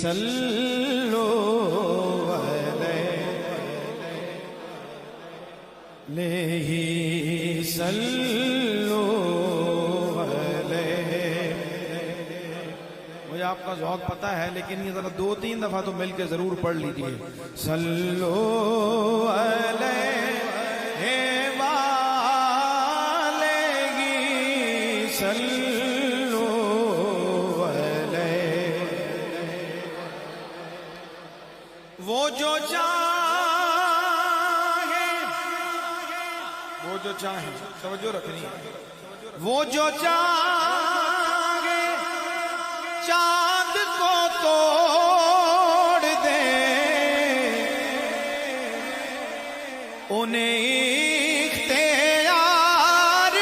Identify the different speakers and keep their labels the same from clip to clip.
Speaker 1: صلو علیہ صلو علیہ. مجھے آپ کا ذوق پتہ ہے لیکن یہ ذرا 2-3 دفعہ تو مل کے ضرور پڑھ لیجئے. صلو علیہ وآلہ صلو علیہ. وہ جو چاہے توجہ رکھنی ہے. وہ جو چاہے چاند کو توڑ دے انہیں اختیار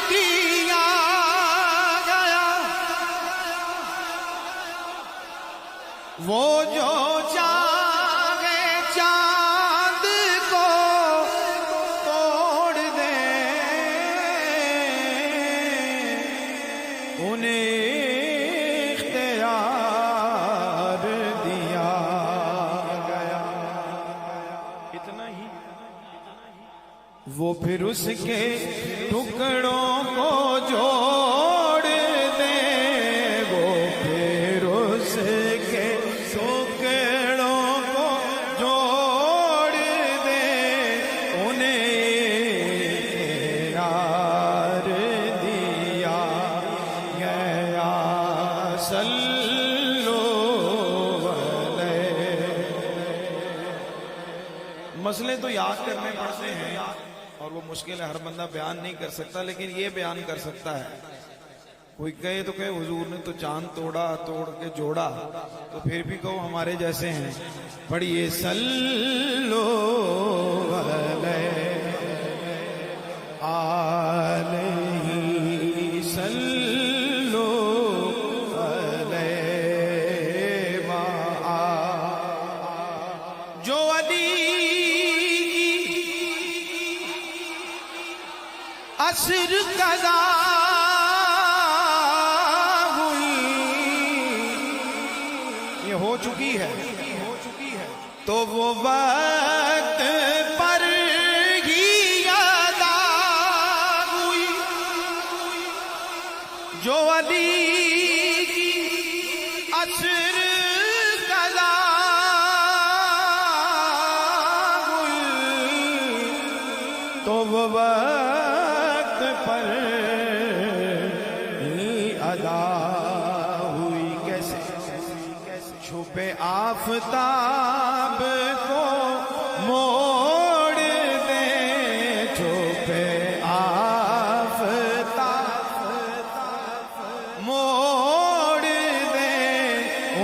Speaker 1: دیا گیا. وہ جو چاہے چاند کو انہیں اختیار دیا گیا. اتنا ہی. وہ پھر اس کے ٹکڑوں کو جوڑ دے. وہ پھر اس کے ٹکڑوں کو جوڑ دے انہیں اختیار دیا گیا. صلو علیہ. مسئلے تو یاد کرنے پڑتے ہیں اور وہ مشکل ہے, ہر بندہ بیان نہیں کر سکتا, لیکن یہ بیان کر سکتا ہے. کوئی کہے تو کہے حضور نے تو چاند توڑا, توڑ کے جوڑا, تو پھر بھی کہو ہمارے جیسے ہیں. پڑھیے صلو علیہ صلو جو علی عصر قضا ہوئی, یہ ہو چکی ہے تو وہ وقت پر ہی ادا ہوئی. جو علی عصر قضا ہوئی تو وہ وقت پر ہی ادا ہوئی. کیسے؟ چھپے آفتاب کو موڑ دے. چھپے آفتاب موڑ دے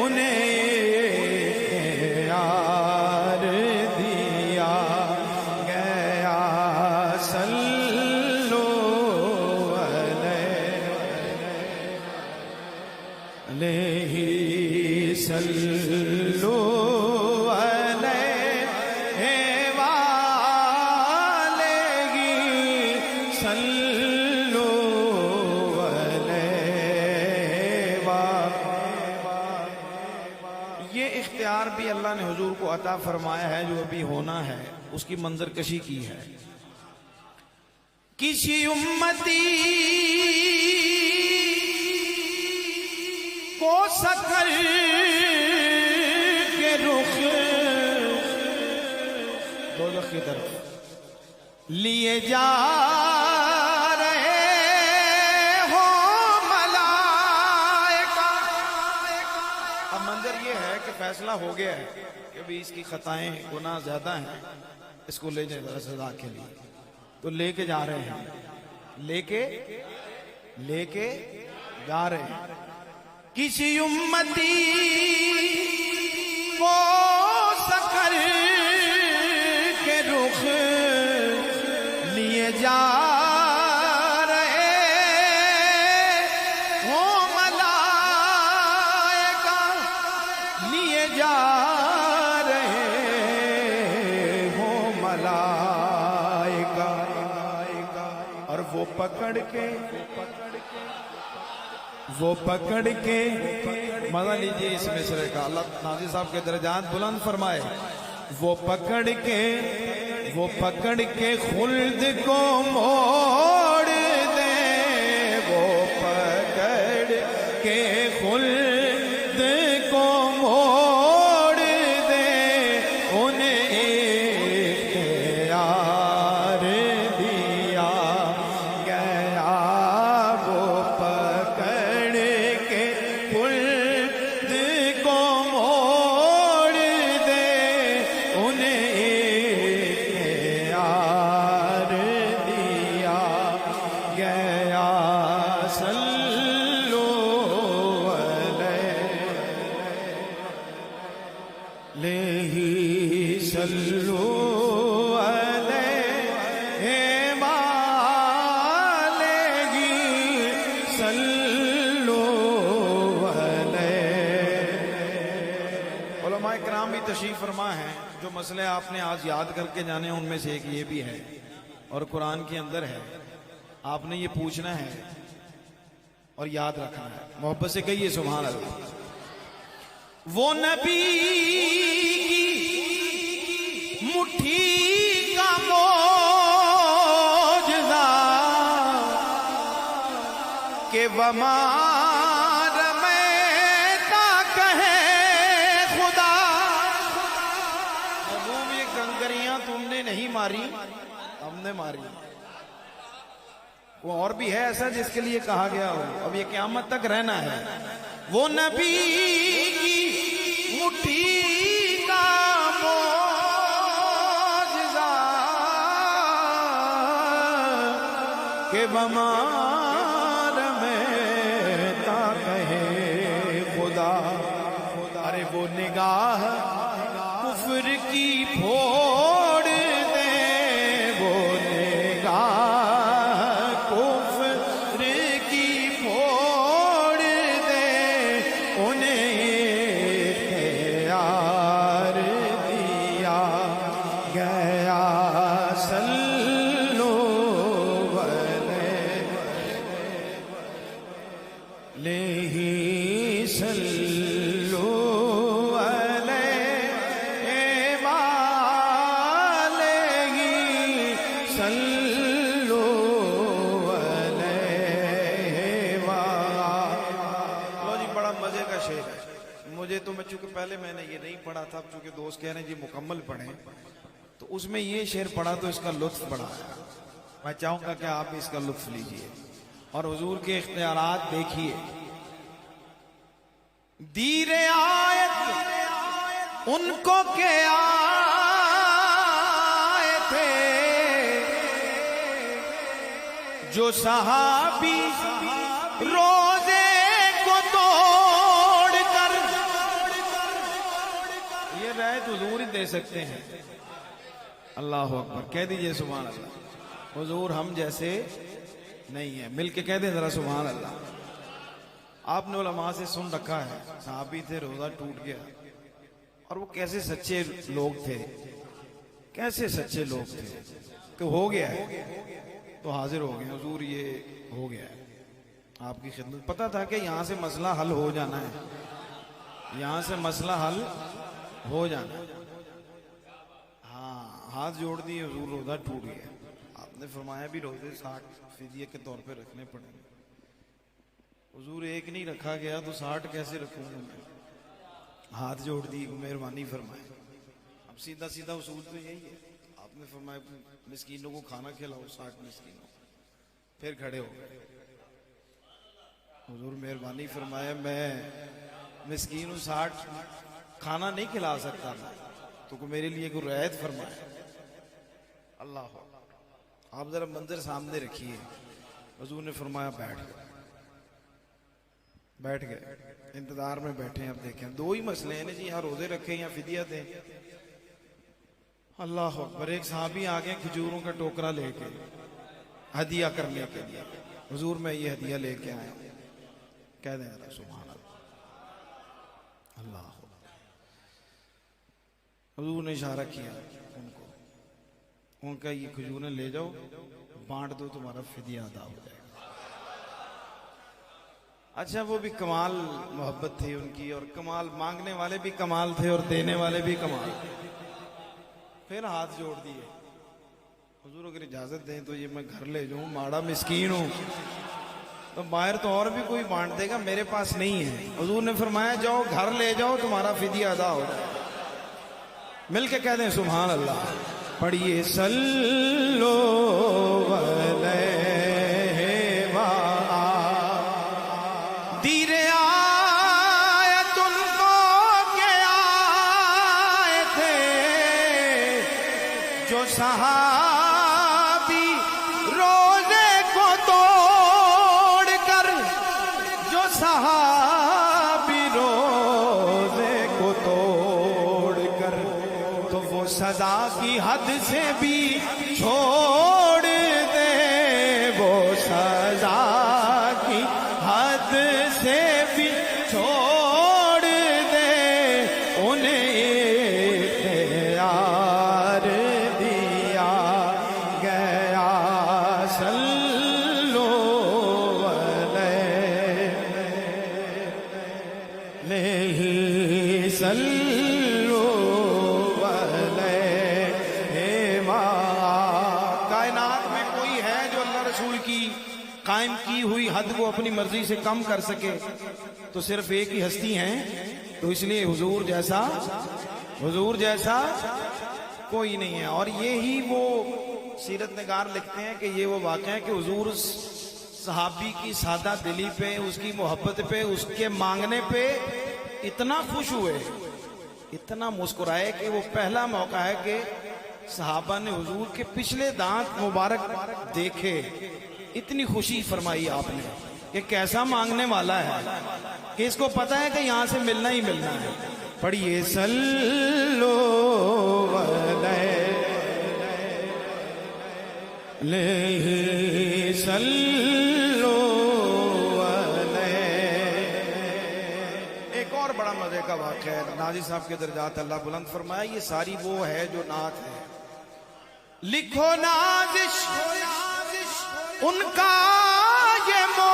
Speaker 1: انہیں اختیار دیا گیا. صلو علیہ صلو علیہ وآلہ صلو علیہ وآلہ. یہ اختیار بھی اللہ نے حضور کو عطا فرمایا ہے. جو ابھی ہونا ہے اس کی منظر کشی کی ہے. کسی امتی کو سکر کے رخ دوزخ کی طرف لیے جا رہے ہو ملائکہ. اب منظر یہ ہے کہ فیصلہ ہو گیا ہے کہ ابھی اس کی خطائیں گناہ زیادہ ہیں, اس کو لے جائے سزا کے لیے. تو لے کے جا رہے ہیں, لے کے جا رہے ہیں. کسی امتی کو سکر کے رخ لیے جا رہے ہو ملائکہ. لیے جا رہے ہو ملائکہ. اور وہ پکڑ کے वो पकड़ के, मजा लीजिए इस मिसरे का, अल्लाह नाज़ी साहब के दर्जात बुलंद फरमाए। वो पकड़ के खुल्द को मोड़ दे, वो पकड़ के खुल्द को मोड़ दे, उन्हें इख्तियार दिया गया। वो पकड़ के खुल्द को मोड़ दे, उन्हें इख्तियार दिया गया। सल्लु अलैहि सल्लु अलैहि वालैहि सल्लु अलैहि। उलमाए किराम भी तशरीफ फरमा है। जो मसले आपने आज याद करके जाने हैं उनमें से एक ये भी है और कुरान के अंदर है। आपने ये पूछना है और याद रखना है। मोहब्बत से कहिए सुभान अल्लाह। वो नबी की मुट्ठी का मौजज़ा के वमार में ता कहे खुदा। महबूब ये कंकरियां तुमने नहीं मारी, हमने मारी। वो और भी है ऐसा जिसके लिए कहा गया हो, अब ये क़यामत तक रहना है। वो नबी की मुट्ठी का मौजज़ा के बमार में ता कहे खुदा। अरे वो निगाह कुफ्र की फोड़ दे, वो निगाह कुफ्र की फोड़ दे, उन्हें इख्तियार दिया गया। सल्लु अलैहि सल्लु अलैहि वालैहि सल्लु अलैहि वालैहि। लो जी, बड़ा मजे का शेर है। मुझे तो, मैं चूंकि पहले मैंने ये नहीं पढ़ा था, चूंकि दोस्त कह रहे हैं जी मुकम्मल पढ़ें, तो उसमें ये शेर पढ़ा तो इसका लुत्फ बड़ा है। मैं चाहूंगा कि आप भी इसका लुत्फ लीजिए और हुजूर के इख्तियारात देखिए। दीरे आयत उनको के आए थे, जो सहाबी रोजे को तोड़ कर। ये रायत हुजूर ही दे सकते हैं। अल्लाह अकबर, कह दीजिए सुभान अल्लाह। हुजूर हम जैसे नहीं है, मिल के कह दे जरा सुभान अल्लाह। आपने उलमा से सुन रखा है, सहाबी थे, रोजा टूट गया, और वो कैसे सच्चे लोग थे, कैसे सच्चे लोग थे कि हो गया है तो हाजिर हो गए। हुजूर ये हो गया है आपकी खिदमत। पता था कि यहाँ से मसला हल हो जाना है, यहाँ से मसला हल हो जाना है। हाँ, हाथ जोड़ दिए, हुजूर रोजा टूट गया। आपने फरमाया भी रोजे 60 फिदिये के तौर पे रखने पड़ेंगे। हुजूर एक नहीं रखा गया तो 60 कैसे रखूंगा मैं? हाथ जोड़ दी, मेहरबानी फरमाए। अब सीधा सीधा उसूल तो यही है। आपने फरमाया मिस्कीनों को खाना खिलाओ, 60 मिस्कीनों। फिर खड़े हो गए। हुजूर मेहरबानी फरमाया, मैं मिस्कीनों 60 खाना नहीं खिला सकता था, तो मेरे लिए कोई रियायत फरमाए। अल्लाह, आप जरा मंजर सामने रखिए। हुजूर ने फरमाया बैठ गए, इंतजार में बैठे हैं। अब देखें, दो ही मसले हैं जी, यहाँ रोजे रखे या फिदिया दें। अल्लाह अकबर। एक साहबी आ गए खजूरों का टोकरा लेके हदिया करने के लिए। हुजूर मैं ये हदिया लेके आया, कह दें जरा सुभान अल्लाह। हुजूर ने इशारा किया उनको, उनका ये खजूरें ले जाओ, बांट दो, तुम्हारा फिदिया अदा हो जाएगा। अच्छा वो भी कमाल मोहब्बत थी उनकी, और कमाल मांगने वाले भी कमाल थे और देने वाले भी कमाल। फिर हाथ जोड़ दिए, हुजूर अगर इजाजत दें तो ये मैं घर ले जाऊं, माड़ा मिस्कीन हूं, तो बाहर तो और भी कोई बांट देगा, मेरे पास नहीं है। हुजूर ने फरमाया जाओ घर ले जाओ, तुम्हारा फिदिया अदा हो जाए। मिल के कह दें सुभान अल्लाह। पढ़िए सल्लो अलैहि व दीरे आए तुमको के आए थे जो सहाबी रोजे को तोड़कर, जो सहाबी रोजे को तोड़कर, तो वो सजा की हद से भी छोड़ दे, वो सजा की हद से भी छोड़ दे, उन्हें इख्तियार दिया गया। सल्लो अलैहि सल्लो अलैहि मा। कायनात में कोई है जो अल्लाह रसूल की कायम की हुई हद को अपनी मर्जी से कम कर सके, तो सिर्फ एक ही हस्ती हैं। तो इसलिए हुजूर जैसा कोई नहीं है। और ये ही वो सीरत निगार लिखते हैं कि ये वो वाक़या है कि हुजूर सहाबी की सादा दिली पे, उसकी मोहब्बत पे, उसके मांगने पे इतना खुश हुए, इतना मुस्कुराए कि वो पहला मौका है कि सहाबा ने हुजूर के पिछले दांत मुबारक देखे। इतनी खुशी फरमाई आपने कि कैसा मांगने वाला है, कि इसको पता है कि यहां से मिलना ही मिलना है। पढ़िए सल्लो अलैहि सल्लो अलैहि। एक और बड़ा मजे का वाक़या है, नाजी साहब के दर्जात अल्लाह बुलंद फरमाया। ये सारी वो है जो नात है। लिखो नाजिश उनका ये मौजज़ा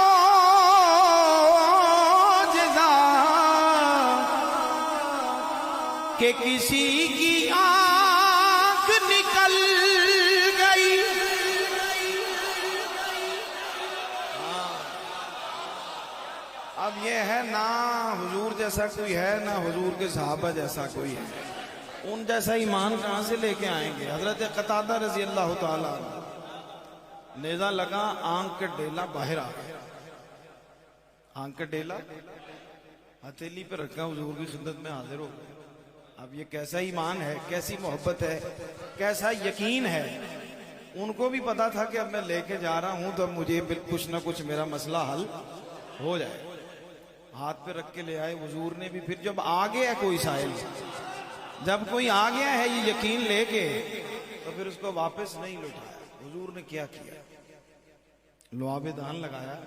Speaker 1: कि किसी की आंख निकल गई। अब ये है ना हुजूर जैसा कोई है, ना हुजूर के सहाबा जैसा कोई है। उन जैसा ईमान कहां से लेके आएंगे। हजरत कतादा रजी अल्लाह ताला, नेजा लगा, आंख का डेला बाहर आ गया। आंख का डेला हथेली पे रखा, हुजूर की खिदमत में हाजिर हो गए। अब ये कैसा ईमान है, कैसी मोहब्बत है, कैसा यकीन है। उनको भी पता था कि अब मैं लेके जा रहा हूं तो अब मुझे कुछ ना कुछ मेरा मसला हल हो जाए। हाथ पे रख के ले आए। हुजूर ने भी फिर जब आ गया कोई साहिल, जब कोई आ गया है ये यकीन लेके, तो फिर उसको वापस नहीं लौटाया। हुजूर ने क्या किया, लुआबे दान लगाया,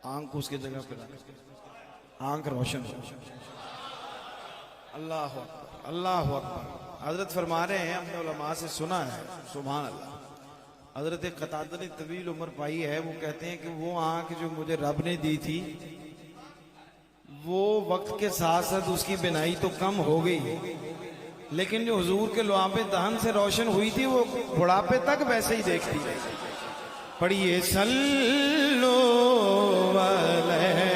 Speaker 1: आंख उसके जगह पे रख, आंख रोशन हो। अल्लाह अकबर, अल्लाह अकबर। हजरत फरमा रहे हैं, हमने उलमा से सुना है, सुभान अल्लाह। हजरत कतादा ने तवील उम्र पाई है। वो कहते हैं कि वो आंख जो मुझे रब ने दी थी, वो वक्त के साथ साथ उसकी बिनाई तो कम हो गई, लेकिन जो हुजूर के लुआबे दहन से रोशन हुई थी, वो बुढ़ापे तक वैसे ही देखती है। पढ़िए सल्लो अलैहि।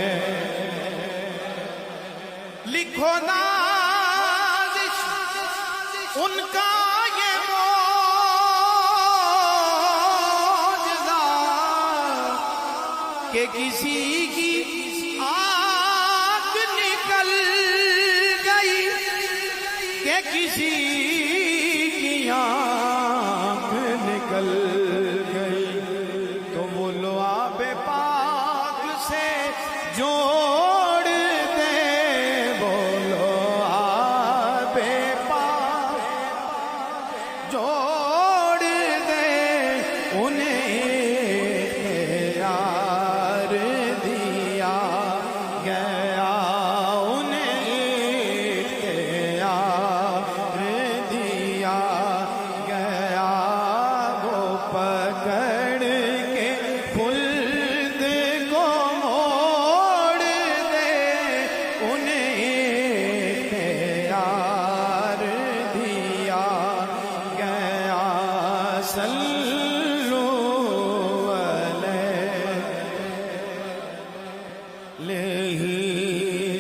Speaker 1: लिखो नाज़िश उनका ये मौजज़ा कि किसी की आंख निकल गई, कि किसी की आंख निकल गई, तो वो लुआबे पाक से जोड़ दे, वो लुआबे पाक जोड़ दे, उन्हें इख्तियार दिया गया, उन्हें इख्तियार दिया गया। वो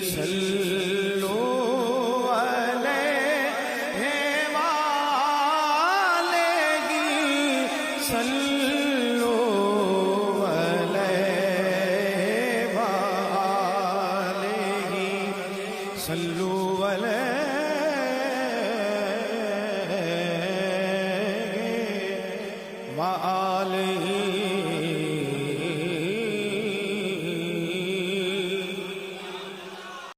Speaker 1: صلو علیہ وآلہ صلو علیہ وآلہ صلو علیہ وآلہ